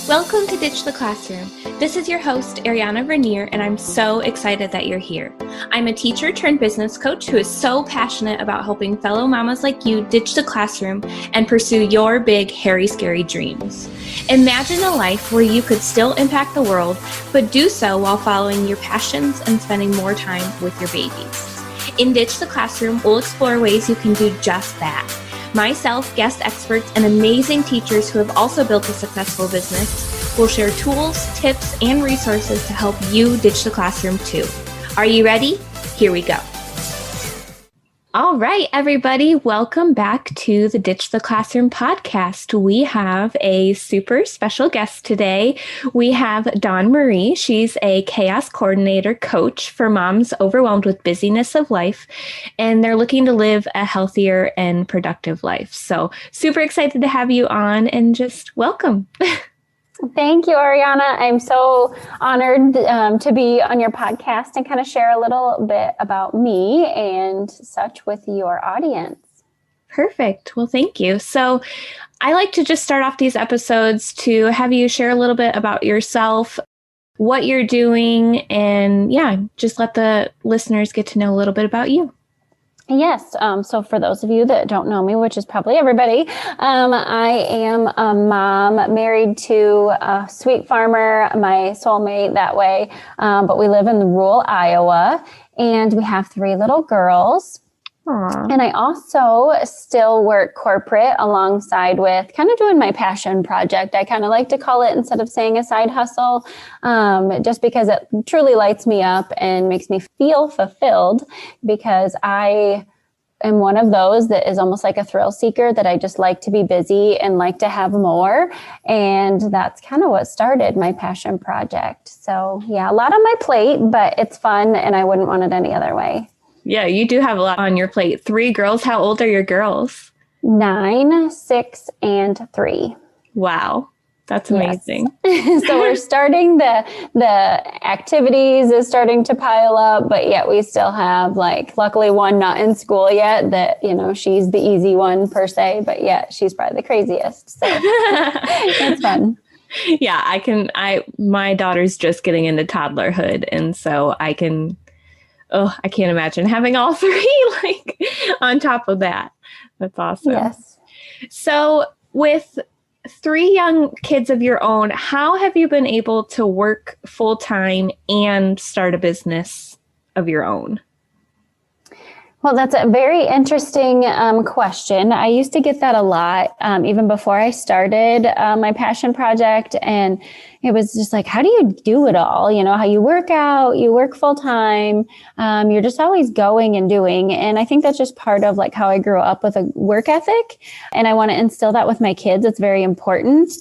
Welcome to Ditch the Classroom. This is your host, Ariana Vernier, and I'm so excited that you're here. I'm a teacher turned business coach who is so passionate about helping fellow mamas like you ditch the classroom and pursue your big, hairy, scary dreams. Imagine a life where you could still impact the world, but do so while following your passions and spending more time with your babies. In Ditch the Classroom, we'll explore ways you can do just that. Myself, guest experts, and amazing teachers who have also built a successful business will share tools, tips, and resources to help you ditch the classroom too. Are you ready? Here we go. All right, everybody, welcome back to the Ditch the Classroom podcast. We have a super special guest today. We have Dawn Marie. She's a chaos coordinator coach for moms overwhelmed with busyness of life, and they're looking to live a healthier and productive life. So super excited to have you on and just welcome. Thank you, Ariana. I'm so honored to be on your podcast and kind of share a little bit about me and such with your audience. Perfect. Well, thank you. So I like to just start off these episodes to have you share a little bit about yourself, what you're doing, and just let the listeners get to know a little bit about you. Yes. So for those of you that don't know me, which is probably everybody, I am a mom married to a sweet farmer, my soulmate that way. But we live in rural Iowa and we have 3 little girls. Aww. And I also still work corporate alongside with kind of doing my passion project. I kind of like to call it, instead of saying a side hustle, just because it truly lights me up and makes me feel fulfilled, because I am one of those that is almost like a thrill seeker, that I just like to be busy and like to have more. And that's kind of what started my passion project. So yeah, a lot on my plate, but it's fun and I wouldn't want it any other way. Yeah, you do have a lot on your plate. 3 girls. How old are your girls? 9, 6, and 3. Wow. That's amazing. Yes. So we're starting, the activities is starting to pile up, but yet we still have, luckily one not in school yet, that, she's the easy one per se, but yet she's probably the craziest. So it's fun. Yeah, my daughter's just getting into toddlerhood. And so I can't imagine having all 3 on top of that. That's awesome. Yes. So with 3 young kids of your own, how have you been able to work full-time and start a business of your own? Well, that's a very interesting question. I used to get that a lot, even before I started my passion project. And it was just like, how do you do it all? How you work out, you work full time, you're just always going and doing. And I think that's just part of how I grew up with a work ethic. And I want to instill that with my kids. It's very important.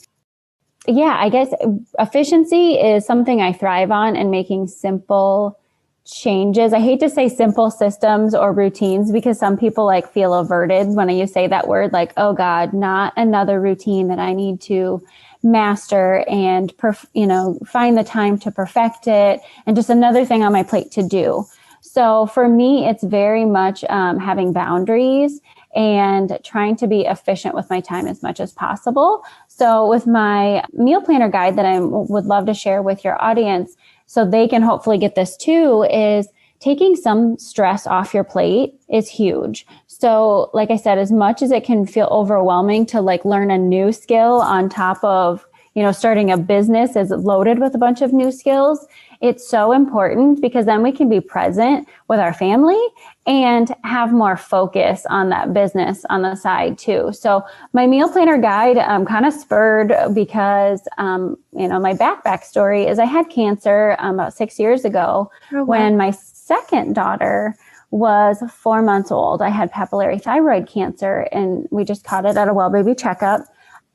Yeah, I guess efficiency is something I thrive on, and making simple changes. I hate to say simple systems or routines, because some people feel averted when you say that word, oh God, not another routine that I need to master and, find the time to perfect it, and just another thing on my plate to do. So for me, it's very much having boundaries and trying to be efficient with my time as much as possible. So with my meal planner guide that I would love to share with your audience, so they can hopefully get this too, is taking some stress off your plate is huge. So like I said, as much as it can feel overwhelming to learn a new skill on top of, starting a business is loaded with a bunch of new skills, it's so important, because then we can be present with our family and have more focus on that business on the side too. So my meal planner guide kind of spurred because, my backstory is I had cancer about 6 years ago. Oh, wow. When my second daughter was 4 months old. I had papillary thyroid cancer, and we just caught it at a well baby checkup.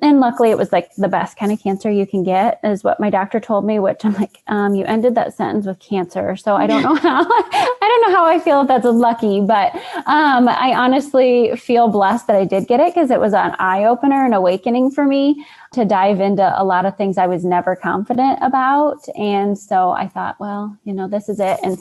And luckily it was the best kind of cancer you can get, is what my doctor told me, which I'm you ended that sentence with cancer. So I don't know how I feel if that's lucky, but I honestly feel blessed that I did get it, because it was an eye opener and awakening for me to dive into a lot of things I was never confident about. And so I thought, well, this is it. And,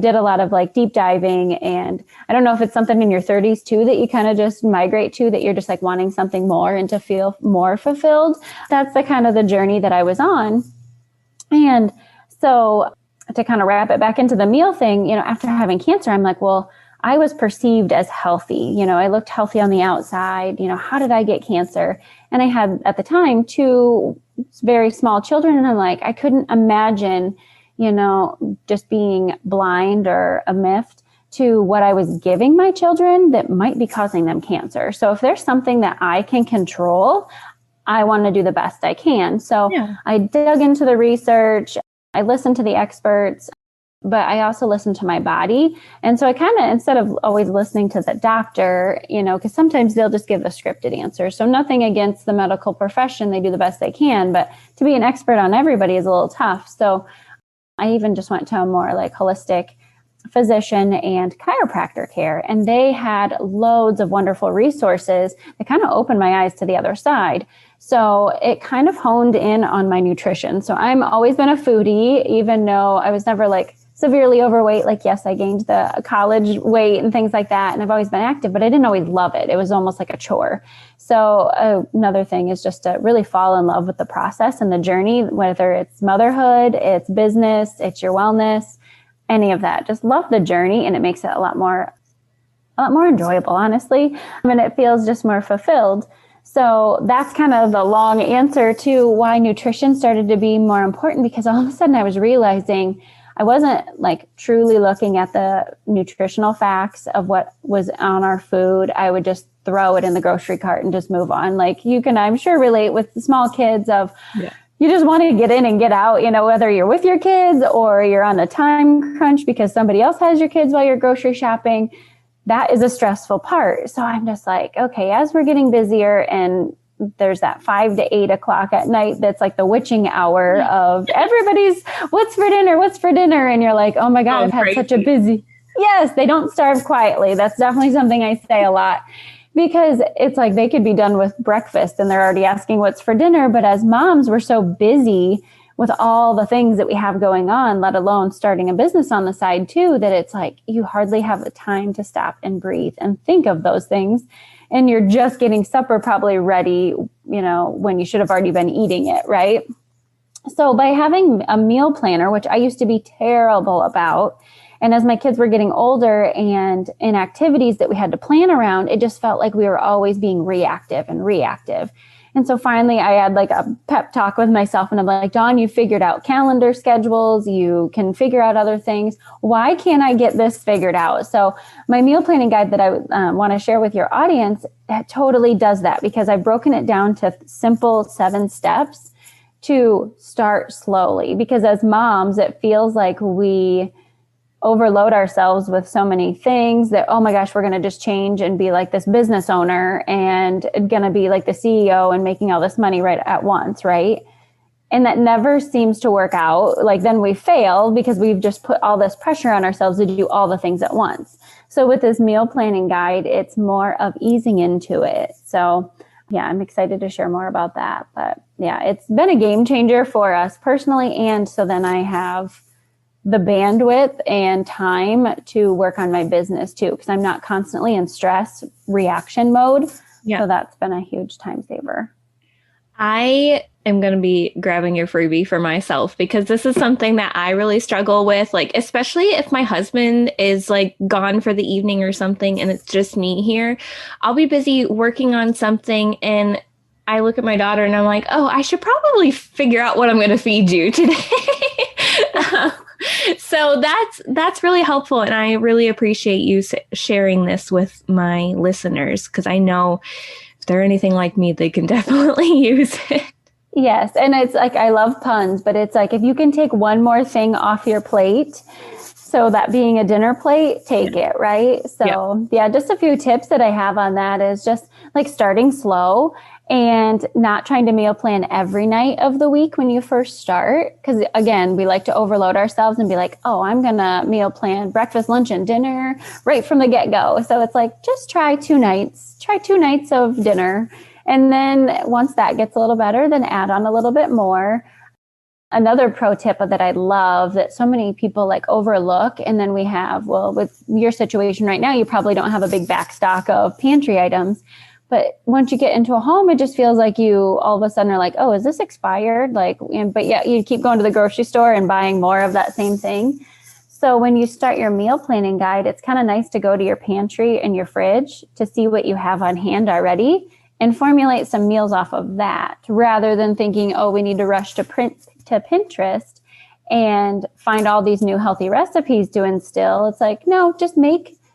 did a lot of deep diving. And I don't know if it's something in your 30s too, that you kind of just migrate to, that you're just wanting something more and to feel more fulfilled. That's the kind of the journey that I was on. And so to kind of wrap it back into the meal thing, after having cancer, I'm like, well, I was perceived as healthy. I looked healthy on the outside. How did I get cancer? And I had at the time 2 very small children. And I'm like, I couldn't imagine, just being blind or a miffed to what I was giving my children that might be causing them cancer. So if there's something that I can control, I want to do the best I can. So I dug into the research. I listened to the experts, but I also listened to my body. And so I kind of, instead of always listening to the doctor, because sometimes they'll just give a scripted answer. So nothing against the medical profession. They do the best they can, but to be an expert on everybody is a little tough. So I even just went to a more like holistic physician and chiropractor care. And they had loads of wonderful resources that kind of opened my eyes to the other side. So it kind of honed in on my nutrition. So I'm always been a foodie, even though I was never like severely overweight. Like, yes, I gained the college weight and things like that. And I've always been active, but I didn't always love it. It was almost like a chore. So another thing is just to really fall in love with the process and the journey, whether it's motherhood, it's business, it's your wellness, any of that. Just love the journey, and it makes it a lot more enjoyable, honestly. And it feels just more fulfilled. So that's kind of the long answer to why nutrition started to be more important, because all of a sudden I was realizing I wasn't like truly looking at the nutritional facts of what was on our food. I would just throw it in the grocery cart and just move on. Like you can, I'm sure, relate with the small kids of you just want to get in and get out, whether you're with your kids or you're on a time crunch because somebody else has your kids while you're grocery shopping. That is a stressful part. So I'm just like, okay, as we're getting busier and there's that 5 to 8 o'clock at night, that's like the witching hour of everybody's what's for dinner. And you're like, oh my God, I've had such a busy. Yes, they don't starve quietly. That's definitely something I say a lot, because it's like they could be done with breakfast and they're already asking what's for dinner. But as moms, we're so busy with all the things that we have going on, let alone starting a business on the side too, that it's like you hardly have the time to stop and breathe and think of those things. And you're just getting supper probably ready, when you should have already been eating it, right? So by having a meal planner, which I used to be terrible about, and as my kids were getting older and in activities that we had to plan around, it just felt like we were always being reactive. And so finally I had like a pep talk with myself, and I'm like, Dawn, you figured out calendar schedules. You can figure out other things. Why can't I get this figured out? So my meal planning guide that I want to share with your audience, that totally does that, because I've broken it down to simple 7 steps to start slowly. Because as moms, it feels like we overload ourselves with so many things that, oh my gosh, we're going to just change and be like this business owner and going to be like the CEO and making all this money right at once, right? And that never seems to work out. Like then we fail because we've just put all this pressure on ourselves to do all the things at once. So with this meal planning guide, it's more of easing into it. So yeah, I'm excited to share more about that. But yeah, it's been a game changer for us personally. And so then I have the bandwidth and time to work on my business too, because I'm not constantly in stress reaction mode. Yeah. So that's been a huge time saver. I am going to be grabbing your freebie for myself, because this is something that I really struggle with, like, especially if my husband is like gone for the evening or something and it's just me here. I'll be busy working on something and I look at my daughter and I'm like, oh, I should probably figure out what I'm going to feed you today. So that's really helpful. And I really appreciate you sharing this with my listeners, because I know if they're anything like me, they can definitely use it. Yes. And it's like, I love puns, but it's like, if you can take one more thing off your plate, so that being a dinner plate, take it, right? So yeah, just a few tips that I have on that is just like starting slow and not trying to meal plan every night of the week when you first start. Because again, we like to overload ourselves and be like, oh, I'm going to meal plan breakfast, lunch, and dinner right from the get-go. So it's like, just try 2 nights of dinner. And then once that gets a little better, then add on a little bit more. Another pro tip that I love that so many people like overlook, and then we have, well, with your situation right now, you probably don't have a big backstock of pantry items, But once you get into a home, it just feels like you all of a sudden are like, oh, is this expired? But yeah, you keep going to the grocery store and buying more of that same thing. So when you start your meal planning guide, it's kind of nice to go to your pantry and your fridge to see what you have on hand already and formulate some meals off of that, rather than thinking, oh, we need to rush to Pinterest and find all these new healthy recipes to instill. It's like, no, just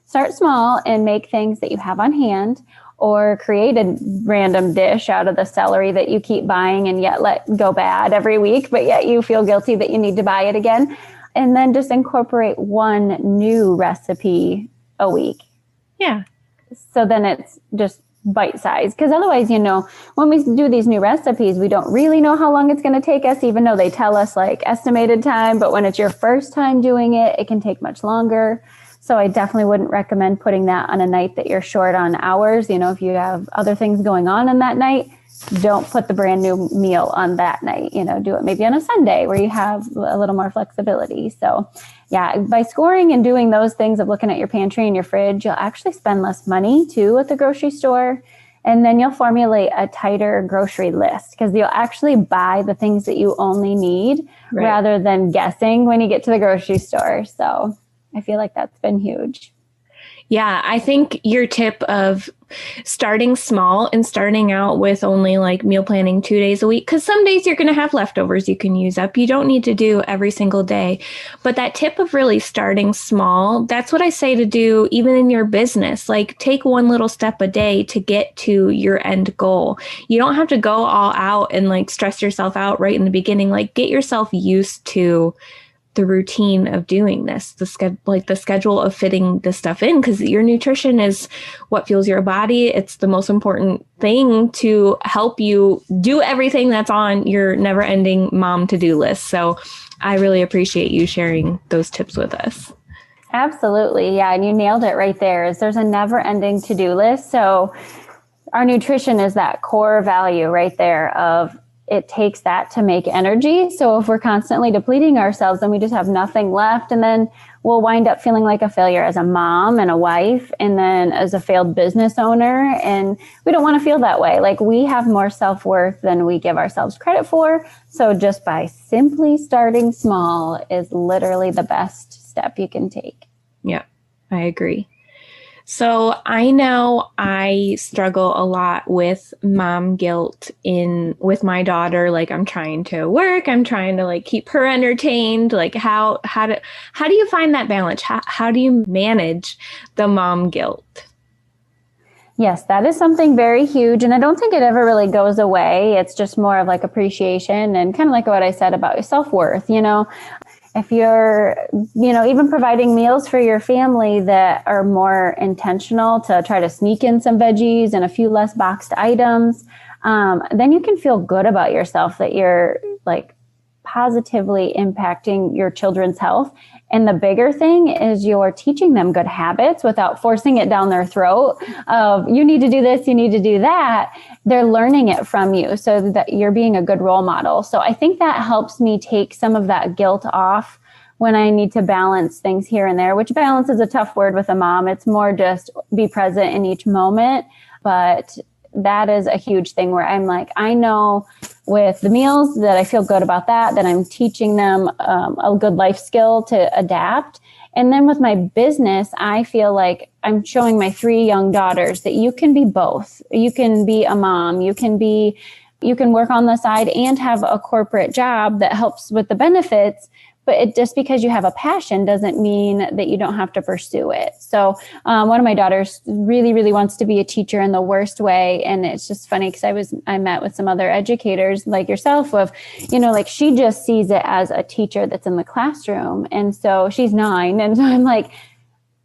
start small and make things that you have on hand, or create a random dish out of the celery that you keep buying and yet let go bad every week, but yet you feel guilty that you need to buy it again. And then just incorporate one new recipe a week. Yeah. So then it's just bite size. Because otherwise, when we do these new recipes, we don't really know how long it's going to take us, even though they tell us like estimated time. But when it's your first time doing it, it can take much longer. So I definitely wouldn't recommend putting that on a night that you're short on hours. If you have other things going on that night, don't put the brand new meal on that night. Do it maybe on a Sunday where you have a little more flexibility. So yeah, by scoring and doing those things of looking at your pantry and your fridge, you'll actually spend less money too at the grocery store. And then you'll formulate a tighter grocery list, because you'll actually buy the things that you only need, right, rather than guessing when you get to the grocery store. So I feel like that's been huge. Yeah, I think your tip of starting small and starting out with only like meal planning 2 days a week, because some days you're going to have leftovers you can use up. You don't need to do every single day. But that tip of really starting small, that's what I say to do even in your business. Like take one little step a day to get to your end goal. You don't have to go all out and like stress yourself out right in the beginning. Like get yourself used to the routine of doing this, the schedule of fitting this stuff in, because your nutrition is what fuels your body. It's the most important thing to help you do everything that's on your never-ending mom to-do list. So I really appreciate you sharing those tips with us. Absolutely. Yeah. And you nailed it right there. There's a never-ending to-do list. So our nutrition is that core value right there of it takes that to make energy. So if we're constantly depleting ourselves, then we just have nothing left. And then we'll wind up feeling like a failure as a mom and a wife, and then as a failed business owner. And we don't want to feel that way. Like we have more self-worth than we give ourselves credit for. So just by simply starting small is literally the best step you can take. Yeah, I agree. So I know I struggle a lot with mom guilt with my daughter. Like I'm trying to work, I'm trying to like keep her entertained. Like how do you find that balance? How do you manage the mom guilt? Yes, that is something very huge. And I don't think it ever really goes away. It's just more of like appreciation and kind of like what I said about your self-worth, If you're, even providing meals for your family that are more intentional to try to sneak in some veggies and a few less boxed items, then you can feel good about yourself that you're like positively impacting your children's health. And the bigger thing is you're teaching them good habits without forcing it down their throat of you need to do this, you need to do that. They're learning it from you so that you're being a good role model. So I think that helps me take some of that guilt off when I need to balance things here and there, which balance is a tough word with a mom. It's more just be present in each moment. But that is a huge thing where I'm like, I know with the meals that I feel good about that I'm teaching them a good life skill to adapt. And then with my business, I feel like I'm showing my 3 young daughters that you can be both. You can be a mom, you can work on the side and have a corporate job that helps with the benefits. But just because you have a passion doesn't mean that you don't have to pursue it. So one of my daughters really, really wants to be a teacher in the worst way. And it's just funny because I met with some other educators like yourself of, like she just sees it as a teacher that's in the classroom. And so she's 9. And so I'm like,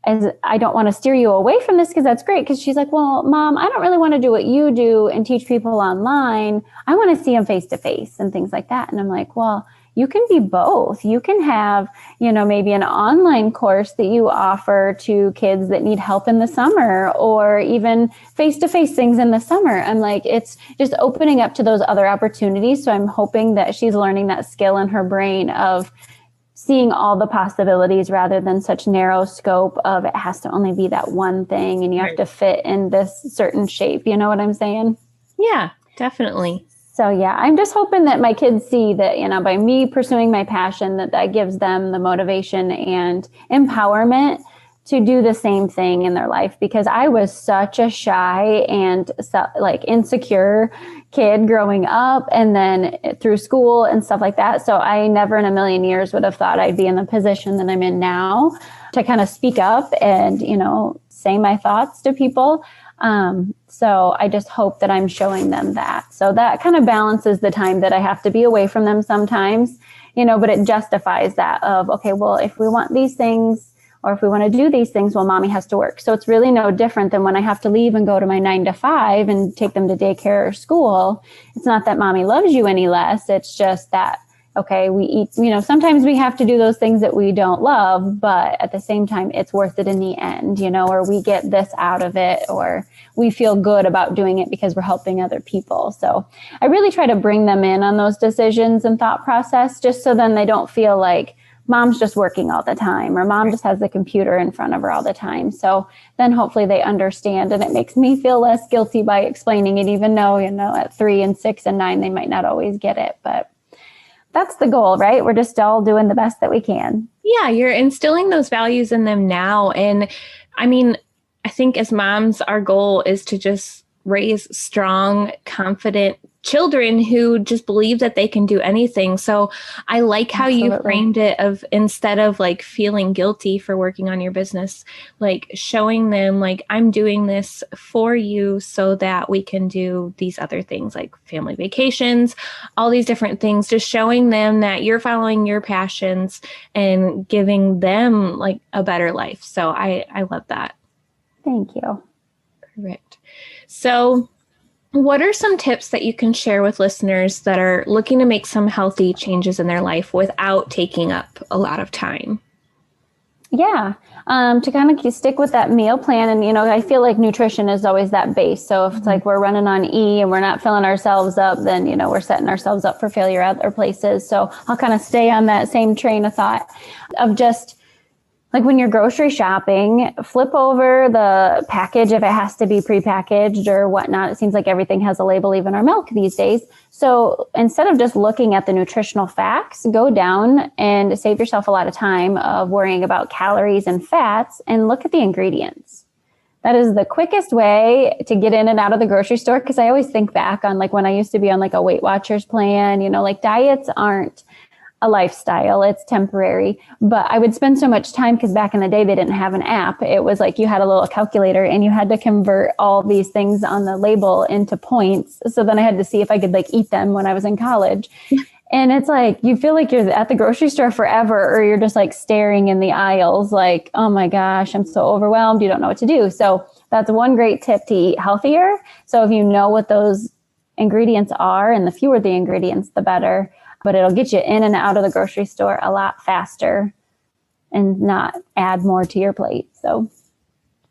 I don't want to steer you away from this because that's great. Because she's like, well, Mom, I don't really want to do what you do and teach people online. I want to see them face to face and things like that. And I'm like, well, you can be both. You can have, maybe an online course that you offer to kids that need help in the summer, or even face-to-face things in the summer. I'm like, it's just opening up to those other opportunities. So I'm hoping that she's learning that skill in her brain of seeing all the possibilities rather than such narrow scope of it has to only be that one thing and you have to fit in this certain shape. You know what I'm saying? Yeah, definitely. So yeah, I'm just hoping that my kids see that, by me pursuing my passion, that gives them the motivation and empowerment to do the same thing in their life, because I was such a shy and insecure kid growing up and then through school and stuff like that. So I never in a million years would have thought I'd be in the position that I'm in now to kind of speak up and, say my thoughts to people. So I just hope that I'm showing them that. So that kind of balances the time that I have to be away from them sometimes, but it justifies that of, okay, well, if we want these things, or if we want to do these things, well, mommy has to work. So it's really no different than when I have to leave and go to my 9 to 5 and take them to daycare or school. It's not that mommy loves you any less. It's just that, okay, we eat, sometimes we have to do those things that we don't love, but at the same time, it's worth it in the end, or we get this out of it, or we feel good about doing it because we're helping other people. So I really try to bring them in on those decisions and thought process, just so then they don't feel like mom's just working all the time, or mom just has the computer in front of her all the time. So then hopefully they understand, and it makes me feel less guilty by explaining it, even though, at 3 and 6 and 9, they might not always get it. But that's the goal, right? We're just all doing the best that we can. Yeah, you're instilling those values in them now. And I mean, I think as moms, our goal is to just raise strong, confident children who just believe that they can do anything. So I like how you framed it of, instead of like feeling guilty for working on your business, like showing them like, I'm doing this for you so that we can do these other things like family vacations, all these different things, just showing them that you're following your passions and giving them like a better life. So I love that. Thank you. Perfect. So what are some tips that you can share with listeners that are looking to make some healthy changes in their life without taking up a lot of time? Yeah, to kind of stick with that meal plan. And, I feel like nutrition is always that base. So if it's like we're running on E and we're not filling ourselves up, then, we're setting ourselves up for failure at other places. So I'll kind of stay on that same train of thought of just, like when you're grocery shopping, flip over the package if it has to be prepackaged or whatnot. It seems like everything has a label, even our milk these days. So instead of just looking at the nutritional facts, go down and save yourself a lot of time of worrying about calories and fats and look at the ingredients. That is the quickest way to get in and out of the grocery store. Because I always think back on like when I used to be on like a Weight Watchers plan, like diets aren't a lifestyle, it's temporary. But I would spend so much time because back in the day, they didn't have an app. It was like you had a little calculator and you had to convert all these things on the label into points. So then I had to see if I could like eat them when I was in college. And it's like, you feel like you're at the grocery store forever, or you're just like staring in the aisles like, oh my gosh, I'm so overwhelmed. You don't know what to do. So that's one great tip to eat healthier. So if you know what those ingredients are, and the fewer the ingredients, the better. But it'll get you in and out of the grocery store a lot faster and not add more to your plate. So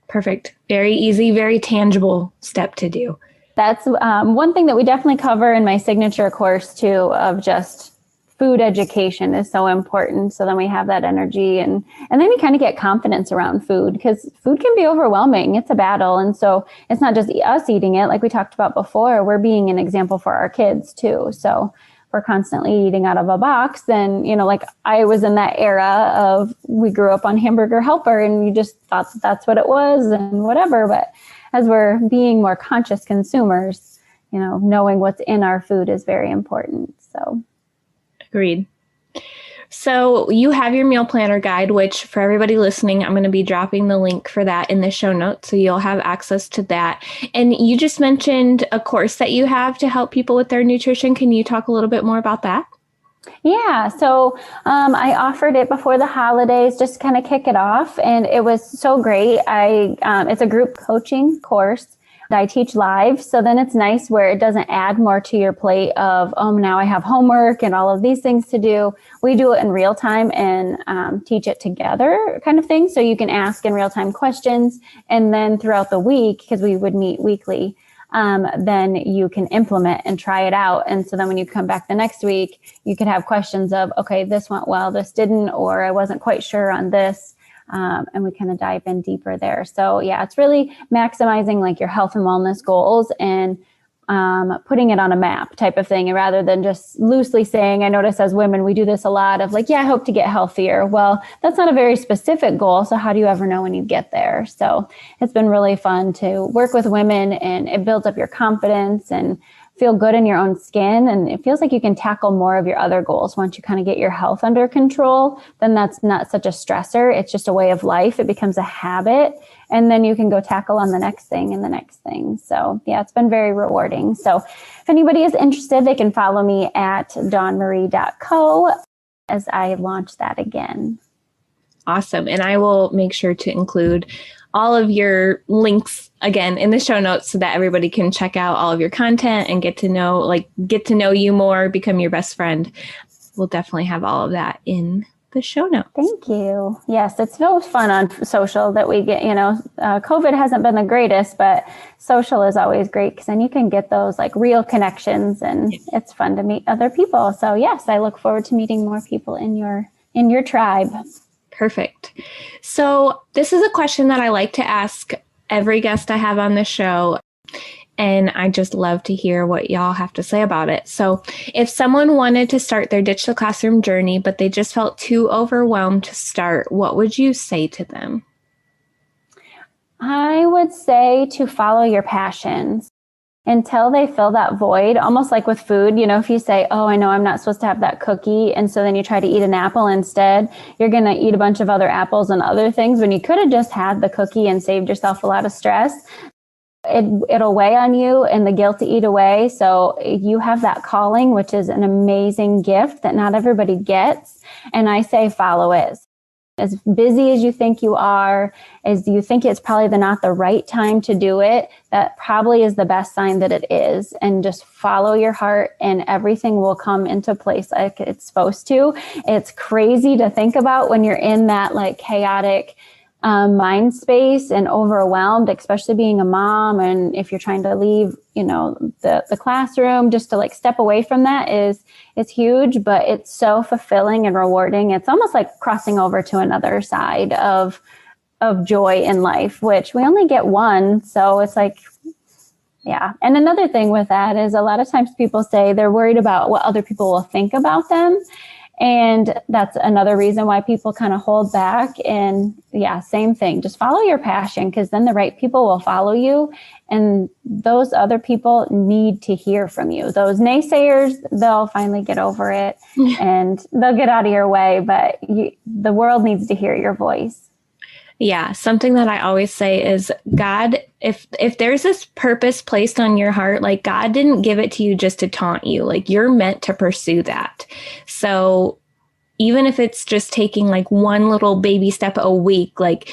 perfect. Very easy, very tangible step to do. That's one thing that we definitely cover in my signature course too, of just food education is so important. So then we have that energy and then you kind of get confidence around food, because food can be overwhelming. It's a battle. And so it's not just us eating it. Like we talked about before, we're being an example for our kids too. So we're constantly eating out of a box, then, like I was in that era of, we grew up on Hamburger Helper and you just thought that's what it was and whatever. But as we're being more conscious consumers, knowing what's in our food is very important. So. Agreed. So you have your meal planner guide, which for everybody listening, I'm going to be dropping the link for that in the show notes. So you'll have access to that. And you just mentioned a course that you have to help people with their nutrition. Can you talk a little bit more about that? Yeah. So I offered it before the holidays, just to kind of kick it off. And it was so great. It's a group coaching course. I teach live. So then it's nice where it doesn't add more to your plate of, now I have homework and all of these things to do. We do it in real time and teach it together kind of thing. So you can ask in real time questions. And then throughout the week, because we would meet weekly, then you can implement and try it out. And so then when you come back the next week, you could have questions of, okay, this went well, this didn't, or I wasn't quite sure on this. And we kind of dive in deeper there. So yeah, it's really maximizing like your health and wellness goals and putting it on a map type of thing. And rather than just loosely saying, I notice as women, we do this a lot of like, yeah, I hope to get healthier. Well, that's not a very specific goal. So how do you ever know when you get there? So it's been really fun to work with women, and it builds up your confidence and feel good in your own skin. And it feels like you can tackle more of your other goals. Once you kind of get your health under control, then that's not such a stressor. It's just a way of life. It becomes a habit. And then you can go tackle on the next thing and the next thing. So yeah, it's been very rewarding. So if anybody is interested, they can follow me at dawnmarie.co as I launch that again. Awesome. And I will make sure to include all of your links again in the show notes so that everybody can check out all of your content and get to know you more, become your best friend. We'll definitely have all of that in the show notes. Thank you. Yes, it's so fun on social that we get, COVID hasn't been the greatest, but social is always great because then you can get those like real connections, and it's fun to meet other people. So yes, I look forward to meeting more people in your tribe. Perfect. So this is a question that I like to ask every guest I have on the show, and I just love to hear what y'all have to say about it. So if someone wanted to start their Ditch the Classroom journey, but they just felt too overwhelmed to start, what would you say to them? I would say to follow your passions until they fill that void, almost like with food. If you say, oh, I know I'm not supposed to have that cookie, and so then you try to eat an apple instead, you're going to eat a bunch of other apples and other things when you could have just had the cookie and saved yourself a lot of stress. It'll weigh on you and the guilt to eat away. So you have that calling, which is an amazing gift that not everybody gets. And I say, follow it. As busy as you think you are, as you think it's probably not the right time to do it, that probably is the best sign that it is. And just follow your heart and everything will come into place like it's supposed to. It's crazy to think about when you're in that like chaotic mind space and overwhelmed, especially being a mom. And if you're trying to leave, the classroom, just to like step away from that it's huge, but it's so fulfilling and rewarding. It's almost like crossing over to another side of joy in life, which we only get one. So it's like, yeah. And another thing with that is a lot of times people say they're worried about what other people will think about them. And that's another reason why people kind of hold back. And yeah, same thing. Just follow your passion, because then the right people will follow you. And those other people need to hear from you. Those naysayers, they'll finally get over it and they'll get out of your way. But the world needs to hear your voice. Yeah. Something that I always say is God, if there's this purpose placed on your heart, like God didn't give it to you just to taunt you, like you're meant to pursue that. So even if it's just taking like one little baby step a week, like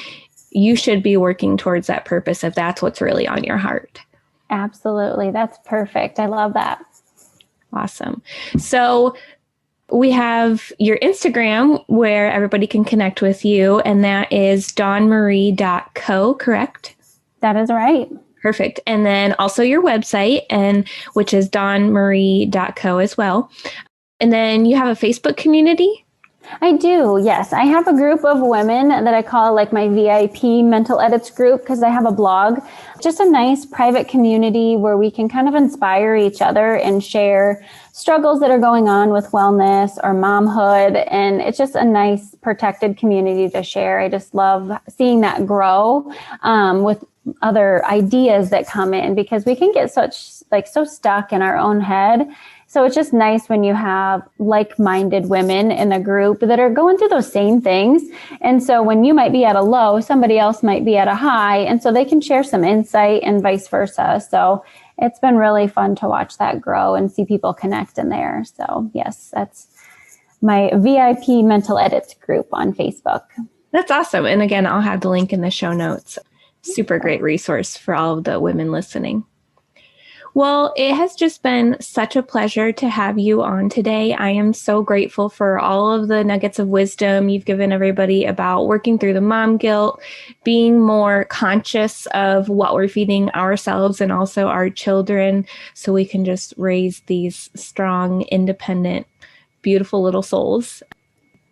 you should be working towards that purpose if that's what's really on your heart. Absolutely. That's perfect. I love that. Awesome. So we have your Instagram where everybody can connect with you, and that is dawnmarie.co, correct? That is right. Perfect. And then also your website, which is dawnmarie.co as well. And then you have a Facebook community? I do, yes. I have a group of women that I call like my VIP mental edits group, because I have a blog. Just a nice private community where we can kind of inspire each other and share struggles that are going on with wellness or momhood. And it's just a nice protected community to share. I just love seeing that grow with other ideas that come in, because we can get so stuck in our own head. So it's just nice when you have like-minded women in a group that are going through those same things. And so when you might be at a low, somebody else might be at a high. And so they can share some insight and vice versa. So it's been really fun to watch that grow and see people connect in there. So yes, that's my VIP Mental Edits group on Facebook. That's awesome. And again, I'll have the link in the show notes. Super great resource for all of the women listening. Well, it has just been such a pleasure to have you on today. I am so grateful for all of the nuggets of wisdom you've given everybody about working through the mom guilt, being more conscious of what we're feeding ourselves and also our children so we can just raise these strong, independent, beautiful little souls.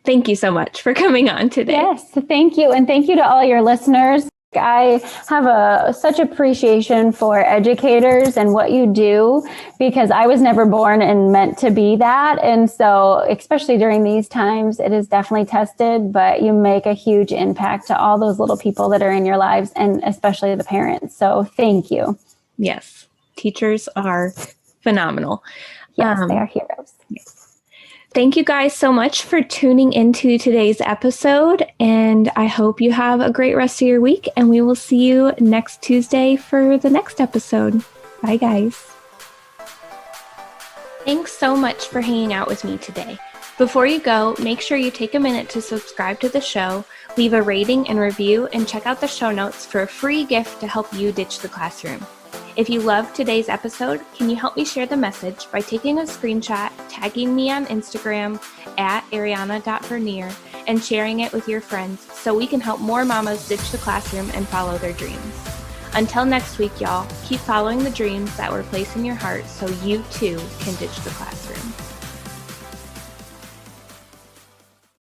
Thank you so much for coming on today. Yes, thank you. And thank you to all your listeners. I have such appreciation for educators and what you do, because I was never born and meant to be that. And so, especially during these times, it is definitely tested, but you make a huge impact to all those little people that are in your lives, and especially the parents. So thank you. Yes, teachers are phenomenal. Yes, they are heroes. Yes. Thank you guys so much for tuning into today's episode, and I hope you have a great rest of your week, and we will see you next Tuesday for the next episode. Bye, guys. Thanks so much for hanging out with me today. Before you go, make sure you take a minute to subscribe to the show, leave a rating and review, and check out the show notes for a free gift to help you ditch the classroom. If you loved today's episode, can you help me share the message by taking a screenshot, tagging me on Instagram @ariana.vernier, and sharing it with your friends so we can help more mamas ditch the classroom and follow their dreams. Until next week, y'all, keep following the dreams that were placed in your heart so you too can ditch the classroom.